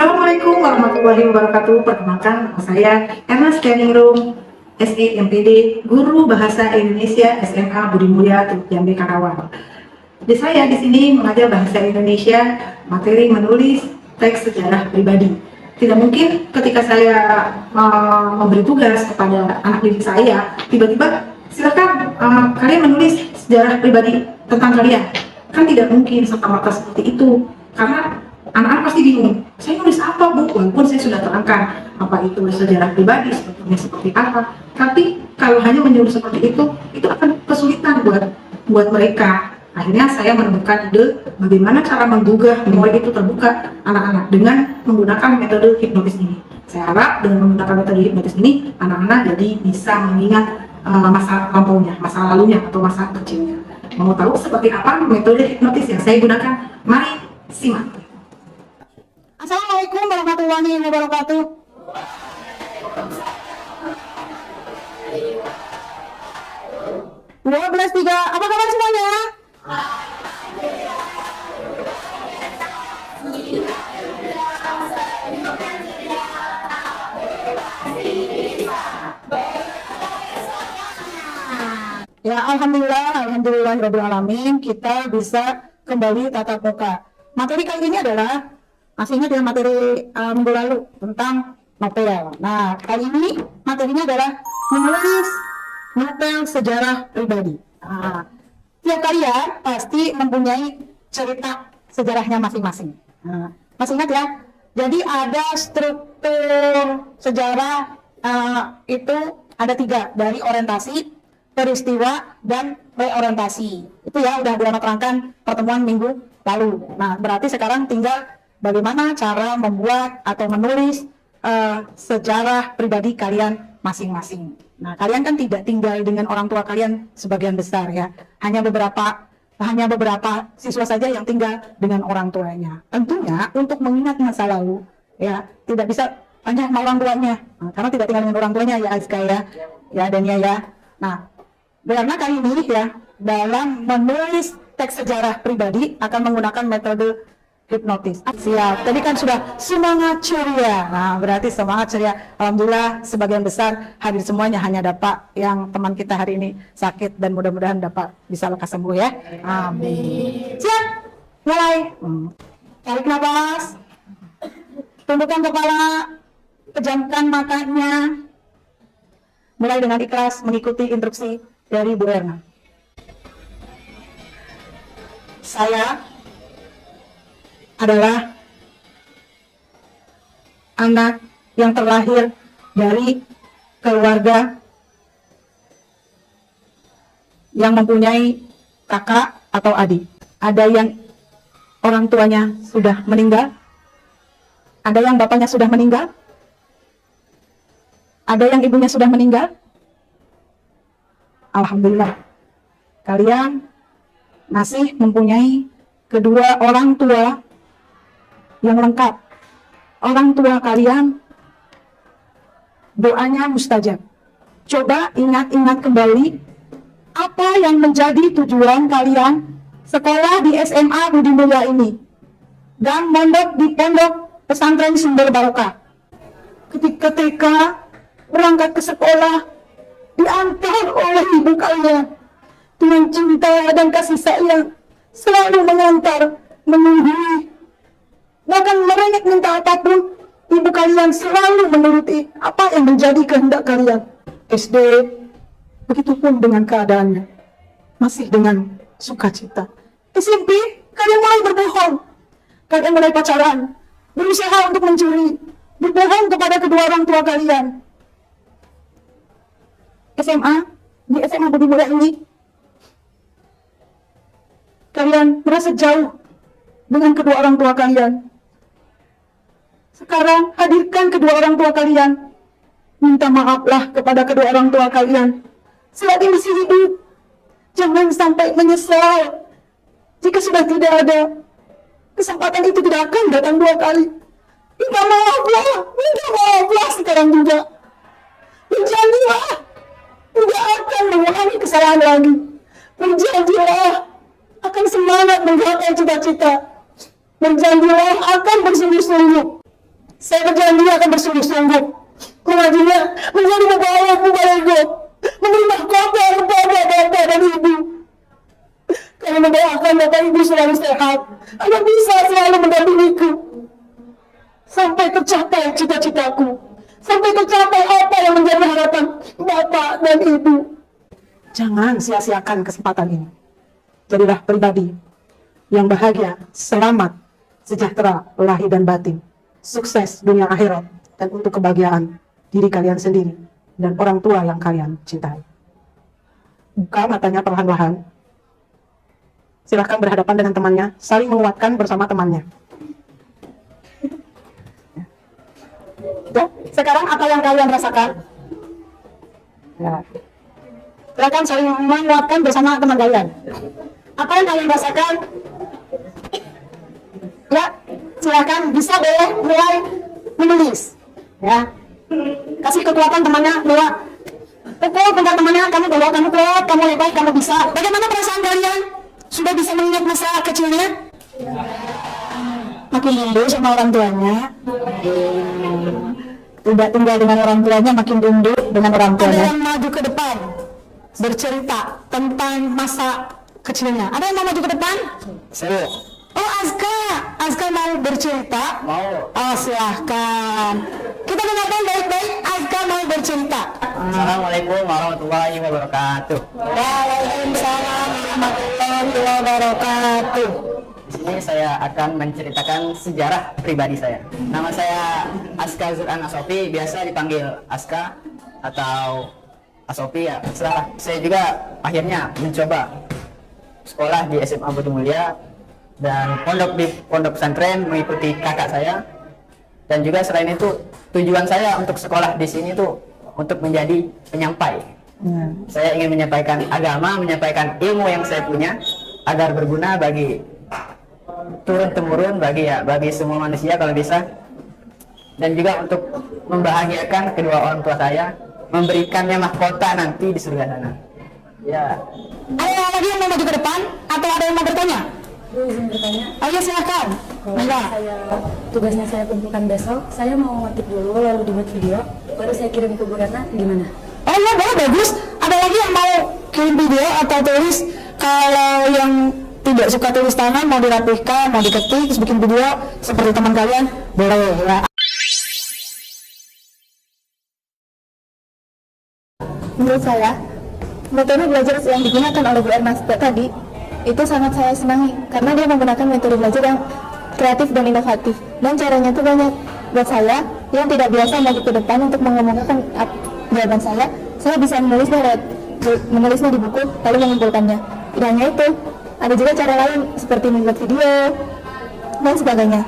Assalamualaikum warahmatullahi wabarakatuh. Perkenalkan, nama saya Erna Scanning Room, SE MPD, Guru Bahasa Indonesia SMA Budi Mulia Teluk Jambe Karawang. Jadi saya di sini mengajar bahasa Indonesia, materi menulis teks sejarah pribadi. Tidak mungkin ketika saya memberi tugas kepada anak didik saya, tiba-tiba silakan kalian menulis sejarah pribadi tentang kalian. Kan tidak mungkin serta-merta seperti itu, karena anak-anak pasti bingung, saya nulis apa Bu? Walaupun saya sudah terangkan apa itu sejarah pribadi, sebetulnya seperti apa. Tapi kalau hanya menyuruh seperti itu akan kesulitan buat mereka. Akhirnya saya menemukan ide bagaimana cara menggugah memori itu terbuka anak-anak dengan menggunakan metode hipnotis ini. Saya harap dengan menggunakan metode hipnotis ini, anak-anak jadi bisa mengingat masa lampaunya, masa lalunya atau masa kecilnya. Mau tahu seperti apa metode hipnotis yang saya gunakan? Mari simak. Assalamualaikum warahmatullahi wabarakatuh. Dua belas tiga, apa kabar semuanya? Ya, alhamdulillah, kita bisa kembali tatap muka. Materi kali ini adalah masih ingat ya materi minggu lalu tentang novel. Nah, kali ini materinya adalah menulis novel sejarah pribadi. Nah, tiap kalian pasti mempunyai cerita sejarahnya masing-masing. Nah, masih ingat ya? Jadi ada struktur sejarah itu ada 3, dari orientasi, peristiwa, dan reorientasi. Itu ya udah Diana terangkan pertemuan minggu lalu. Nah, berarti sekarang tinggal bagaimana cara membuat atau menulis sejarah pribadi kalian masing-masing. Nah, kalian kan tidak tinggal dengan orang tua kalian sebagian besar ya. Hanya beberapa siswa saja yang tinggal dengan orang tuanya. Tentunya untuk mengingat masa lalu ya tidak bisa hanya sama orang tuanya. Nah, karena tidak tinggal dengan orang tuanya ya Azka ya Dania ya. Nah, karena kali ini ya dalam menulis teks sejarah pribadi akan menggunakan metode hipnotis. Siap, tadi kan sudah semangat ceria. Nah, berarti semangat ceria. Alhamdulillah sebagian besar hadir semuanya, hanya dapat yang teman kita hari ini sakit dan mudah-mudahan dapat bisa lekas sembuh ya. Amin. Siap, mulai. Tarik nafas. Tundukkan kepala, pejamkan matanya. Mulai dengan ikhlas mengikuti instruksi dari Bu Erna. Saya adalah anak yang terlahir dari keluarga yang mempunyai kakak atau adik. Ada yang orang tuanya sudah meninggal, ada yang bapaknya sudah meninggal, ada yang ibunya sudah meninggal. Alhamdulillah, kalian masih mempunyai kedua orang tua yang lengkap. Orang tua kalian doanya mustajab. Coba ingat-ingat kembali apa yang menjadi tujuan kalian sekolah di SMA Budi Mulia ini dan mondok di pondok pesantren Sumber Barokah. Ketika berangkat ke sekolah diantar oleh ibu kalian dengan cinta dan kasih sayang, selalu mengantar, menunggui, bahkan merengek minta apapun, ibu kalian selalu menuruti apa yang menjadi kehendak kalian. SD, begitupun dengan keadaannya, masih dengan sukacita. SMP, kalian mulai berbohong, kalian mulai pacaran, berusaha untuk mencuri, berbohong kepada kedua orang tua kalian. SMA, di SMA Budi Mulia ini, kalian merasa jauh dengan kedua orang tua kalian. Sekarang hadirkan kedua orang tua kalian. Minta maaflah kepada kedua orang tua kalian. Selagi masih hidup, jangan sampai menyesal. Jika sudah tidak ada, kesempatan itu tidak akan datang 2 kali. Minta maaflah sekarang juga. Berjanjilah, tidak akan mengulangi kesalahan lagi. Berjanjilah akan semangat menggapai cita-cita. Berjanjilah akan bersungguh-sungguh Saya berjanji akan bersungguh-sungguh mengajinya menjadi mubaligh, memberi mahkota kepada bapak dan ibu. Kami mendoakan bapak ibu selalu sehat agar bisa selalu mendampingiku sampai tercapai cita-citaku, sampai tercapai apa yang menjadi harapan bapak dan ibu. Jangan sia-siakan kesempatan ini. Jadilah pribadi yang bahagia, selamat, sejahtera lahir dan batin, sukses dunia akhirat, dan untuk kebahagiaan diri kalian sendiri dan orang tua yang kalian cintai. Buka matanya perlahan-lahan. Silahkan berhadapan dengan temannya, saling menguatkan bersama temannya. Ya, sekarang apa yang kalian rasakan? Ya. Silakan saling menguatkan bersama teman kalian. Apa yang kalian rasakan? Ya, silakan bisa boleh mulai menulis. Ya, kasih kekuatan temannya bahwa pukul pundak temannya, kamu bahwa kamu kuat, kamu hebat, kamu bisa. Bagaimana perasaan kalian? Sudah bisa mengingat masa kecilnya? Makin rindu sama orang tuanya. Tidak tinggal dengan orang tuanya, makin rindu dengan orang tuanya. Ada yang maju ke depan bercerita tentang masa kecilnya. Ada yang mau maju ke depan? Saya. Oh, Azka mau bercerita? Mau. Oh, silahkan. Kita dengarkan baik-baik. Azka mau bercerita. Assalamualaikum warahmatullahi wabarakatuh. Waalaikumsalam warahmatullahi wabarakatuh. Di sini saya akan menceritakan sejarah pribadi saya. Nama saya Aska Zuran Asofi, biasa dipanggil Aska atau Asofi ya. Setelah saya juga akhirnya mencoba sekolah di SMA Budi Mulia dan pondok di pondok pesantren mengikuti kakak saya. Dan juga selain itu tujuan saya untuk sekolah di sini tuh untuk menjadi penyampai. Saya ingin menyampaikan agama, menyampaikan ilmu yang saya punya agar berguna bagi turun temurun bagi semua manusia kalau bisa, dan juga untuk membahagiakan kedua orang tua saya, memberikannya mahkota nanti di surga sana. Ya. Ada lagi yang mau maju ke depan atau ada yang mau bertanya? Izin bertanya. Oh ya, silakan. Enggak. Tugasnya saya kumpulkan besok, saya mau ngetik dulu lalu dibuat video, baru saya kirim ke Bu Ratna, gimana? Oh ya, boleh, bagus. Ada lagi yang mau kirim video atau tulis? Kalau yang tidak suka tulis tangan, mau dirapihkan, mau diketik, terus bikin video seperti teman kalian, boleh ya. Menurut saya, metode belajar yang digunakan oleh Bu Erna tadi itu sangat saya senangi karena dia menggunakan metode belajar yang kreatif dan inovatif, dan caranya itu banyak. Buat saya yang tidak biasa maju ke depan untuk mengemukakan jawaban saya bisa menulisnya di buku lalu mengumpulkannya. Tidak hanya itu, ada juga cara lain seperti membuat video dan sebagainya.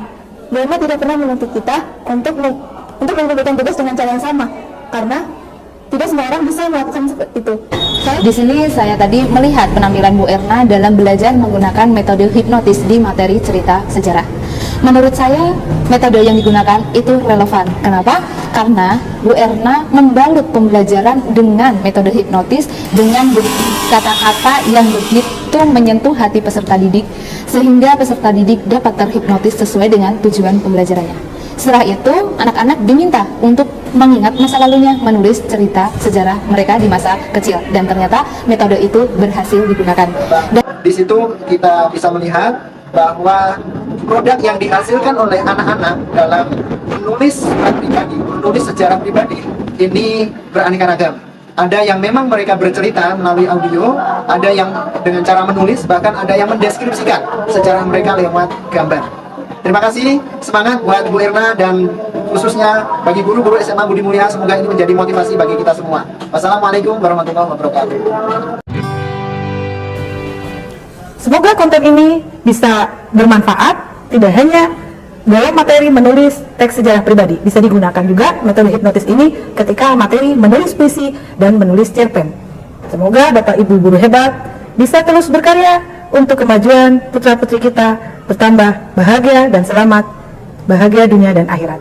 Bu Erna tidak pernah menuntut kita untuk mengumpulkan tugas dengan cara yang sama karena tidak semua orang bisa melakukan seperti itu. Di sini saya tadi melihat penampilan Bu Erna dalam belajar menggunakan metode hipnotis di materi cerita sejarah. Menurut saya, metode yang digunakan itu relevan. Kenapa? Karena Bu Erna membalut pembelajaran dengan metode hipnotis dengan kata-kata yang begitu menyentuh hati peserta didik, sehingga peserta didik dapat terhipnotis sesuai dengan tujuan pembelajarannya. Setelah itu, anak-anak diminta untuk mengingat masa lalunya, menulis cerita sejarah mereka di masa kecil, dan ternyata metode itu berhasil digunakan. Di situ kita bisa melihat bahwa produk yang dihasilkan oleh anak-anak dalam menulis pribadi, menulis sejarah pribadi ini beraneka ragam. Ada yang memang mereka bercerita melalui audio, ada yang dengan cara menulis, bahkan ada yang mendeskripsikan sejarah mereka lewat gambar. Terima kasih, semangat buat Bu Erna dan khususnya bagi guru-guru SMA Budi Mulia. Semoga ini menjadi motivasi bagi kita semua. Wassalamualaikum warahmatullahi wabarakatuh. Semoga konten ini bisa bermanfaat, tidak hanya dalam materi menulis teks sejarah pribadi, bisa digunakan juga metode hipnotis ini ketika materi menulis puisi dan menulis cerpen. Semoga Bapak Ibu guru hebat bisa terus berkarya untuk kemajuan putra-putri kita bertambah bahagia dan selamat, bahagia dunia dan akhirat.